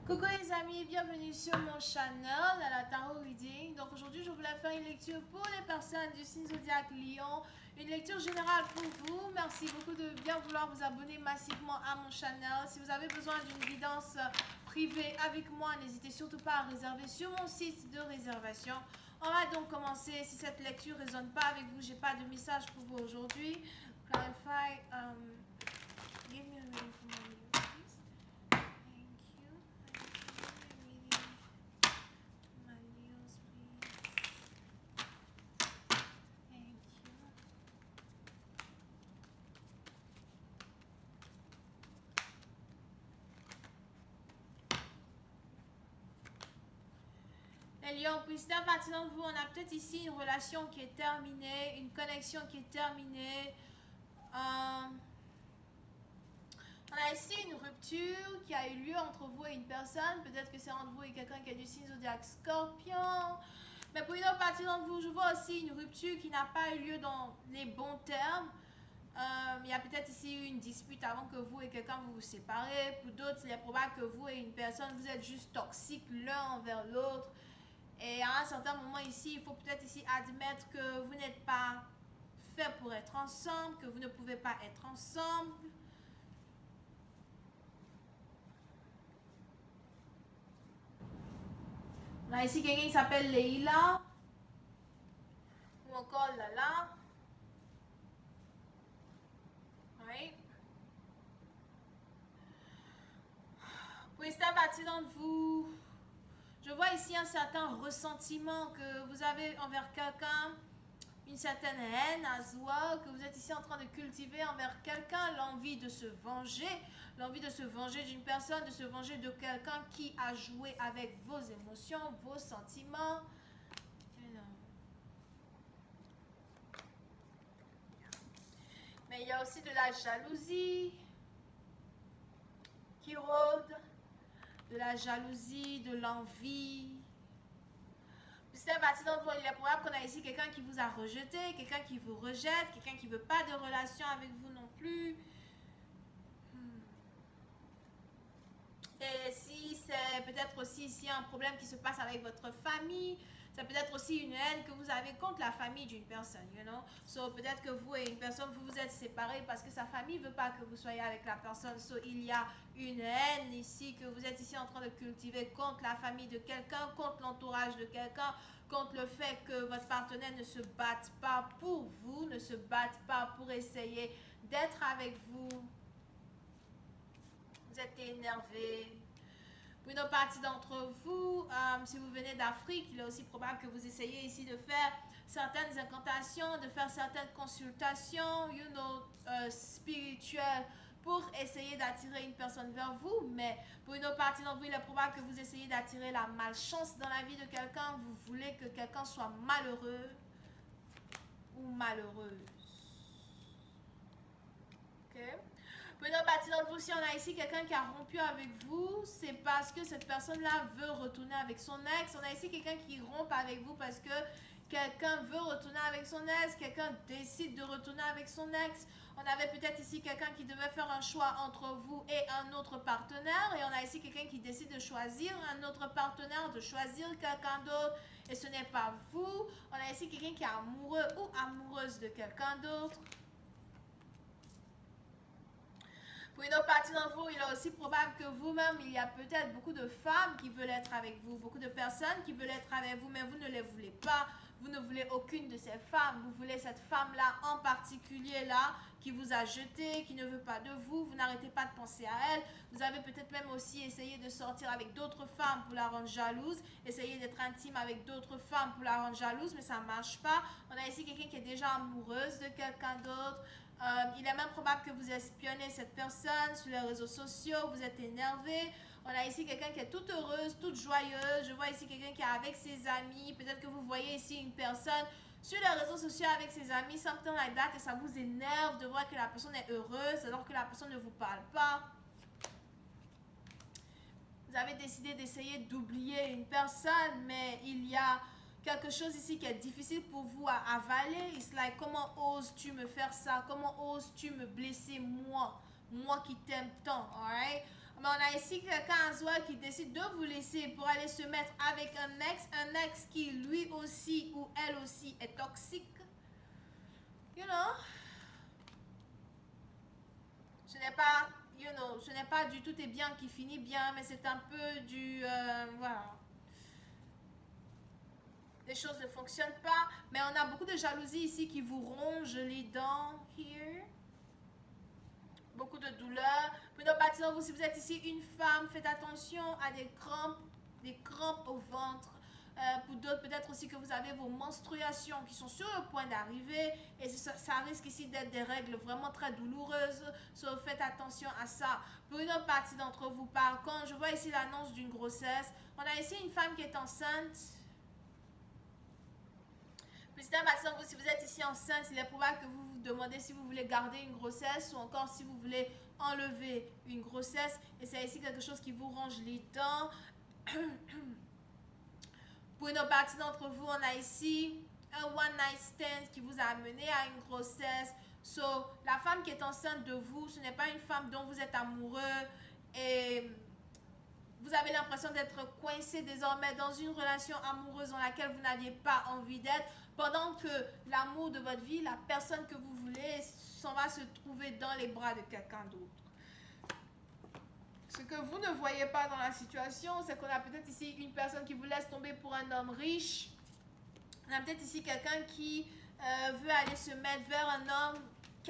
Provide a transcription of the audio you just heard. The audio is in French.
Coucou les amis, bienvenue sur mon channel à la Tarot Reading. Donc aujourd'hui je voulais faire une lecture pour les personnes du signe zodiaque Lion. Une lecture générale pour vous. Merci beaucoup de bien vouloir vous abonner massivement à mon channel. Si vous avez besoin d'une guidance privée avec moi, n'hésitez surtout pas à réserver sur mon site de réservation. On va donc commencer. Si cette lecture ne résonne pas avec vous, j'ai pas de message pour vous aujourd'hui. Clarify, give me a reading for my Leo, please. Thank you. Les lions, puisque à partir de vous, on a peut-être ici une relation qui est terminée, une connexion qui est terminée. On a ici une rupture qui a eu lieu entre vous et une personne. Peut-être que c'est entre vous et quelqu'un qui est du signe zodiaque Scorpion. Mais pour une autre partie d'entre vous, je vois aussi une rupture qui n'a pas eu lieu dans les bons termes. Il y a peut-être ici une dispute avant que vous et quelqu'un vous séparez. Pour d'autres, il est probable que vous et une personne, vous êtes juste toxiques l'un envers l'autre. Et à un certain moment ici, il faut peut-être ici admettre que vous n'êtes pas fait pour être ensemble, que vous ne pouvez pas être ensemble. On a ici quelqu'un qui s'appelle Leila ou encore Lala. Oui. Pour cette partie d'entre vous, je vois ici un certain ressentiment que vous avez envers quelqu'un, une certaine haine à soi, que vous êtes ici en train de cultiver envers quelqu'un, l'envie de se venger d'une personne, de se venger de quelqu'un qui a joué avec vos émotions, vos sentiments. Mais il y a aussi de la jalousie qui rôde, de la jalousie, de l'envie. C'est à partir d'entre vous, il est probable qu'on a ici quelqu'un qui vous a rejeté, quelqu'un qui vous rejette, quelqu'un qui ne veut pas de relation avec vous non plus. Et si c'est peut-être aussi ici un problème qui se passe avec votre famille, c'est peut-être aussi une haine que vous avez contre la famille d'une personne, you know. So peut-être que vous et une personne, vous vous êtes séparés parce que sa famille ne veut pas que vous soyez avec la personne. So il y a une haine ici que vous êtes ici en train de cultiver contre la famille de quelqu'un, contre l'entourage de quelqu'un, contre le fait que votre partenaire ne se batte pas pour vous, ne se batte pas pour essayer d'être avec vous. Vous êtes énervé. Pour une partie d'entre vous, si vous venez d'Afrique, il est aussi probable que vous essayez ici de faire certaines incantations, de faire certaines consultations, spirituelles pour essayer d'attirer une personne vers vous. Mais pour une autre partie d'entre vous, il est probable que vous essayez d'attirer la malchance dans la vie de quelqu'un. Vous voulez que quelqu'un soit malheureux ou malheureuse. Ok? Pour une autre partie d'entre vous, si on a ici quelqu'un qui a rompu avec vous, c'est parce que cette personne-là veut retourner avec son ex. On a ici quelqu'un qui rompt avec vous parce que quelqu'un veut retourner avec son ex, quelqu'un décide de retourner avec son ex. On avait peut-être ici quelqu'un qui devait faire un choix entre vous et un autre partenaire. Et on a ici quelqu'un qui décide de choisir un autre partenaire, de choisir quelqu'un d'autre. Et ce n'est pas vous. On a ici quelqu'un qui est amoureux ou amoureuse de quelqu'un d'autre. Pour une autre partie d'entre vous, il est aussi probable que vous-même, il y a peut-être beaucoup de femmes qui veulent être avec vous, beaucoup de personnes qui veulent être avec vous, mais vous ne les voulez pas. Vous ne voulez aucune de ces femmes. Vous voulez cette femme-là en particulier là, qui vous a jeté, qui ne veut pas de vous. Vous n'arrêtez pas de penser à elle. Vous avez peut-être même aussi essayé de sortir avec d'autres femmes pour la rendre jalouse. Essayé d'être intime avec d'autres femmes pour la rendre jalouse, mais ça ne marche pas. On a ici quelqu'un qui est déjà amoureuse de quelqu'un d'autre. Il est même probable que vous espionnez cette personne sur les réseaux sociaux, vous êtes énervé. On a ici quelqu'un qui est toute heureuse, toute joyeuse. Je vois ici quelqu'un qui est avec ses amis. Peut-être que vous voyez ici une personne sur les réseaux sociaux avec ses amis, something like that, et ça vous énerve de voir que la personne est heureuse alors que la personne ne vous parle pas. Vous avez décidé d'essayer d'oublier une personne, mais il y a quelque chose ici qui est difficile pour vous à avaler. It's like, comment oses-tu me faire ça? Comment oses-tu me blesser moi? Moi qui t'aime tant, alright? Mais on a ici quelqu'un à soi qui décide de vous laisser pour aller se mettre avec un ex qui lui aussi ou elle aussi est toxique. You know, ce n'est pas, ce n'est pas du tout est bien qui finit bien, mais c'est un peu du, voilà. Les choses ne fonctionnent pas, mais on a beaucoup de jalousie ici qui vous ronge les dents, here. Beaucoup de douleur. Pour nos partisans, vous, si vous êtes ici une femme, faites attention à des crampes au ventre. Pour d'autres, peut-être aussi que vous avez vos menstruations qui sont sur le point d'arriver et ça risque ici d'être des règles vraiment très douloureuses. So, faites attention à ça. Pour une autre partie d'entre vous, par contre, je vois ici l'annonce d'une grossesse. On a ici une femme qui est enceinte. Vous, si vous êtes ici enceinte, il est probable que vous vous demandez si vous voulez garder une grossesse ou encore si vous voulez enlever une grossesse. Et c'est ici quelque chose qui vous range les dents. Pour une partie d'entre vous, on a ici un one night stand qui vous a amené à une grossesse. So, la femme qui est enceinte de vous, ce n'est pas une femme dont vous êtes amoureux et vous avez l'impression d'être coincé désormais dans une relation amoureuse dans laquelle vous n'aviez pas envie d'être, pendant que l'amour de votre vie, la personne que vous voulez, s'en va se trouver dans les bras de quelqu'un d'autre. Ce que vous ne voyez pas dans la situation, c'est qu'on a peut-être ici une personne qui vous laisse tomber pour un homme riche. On a peut-être ici quelqu'un qui veut aller se mettre vers un homme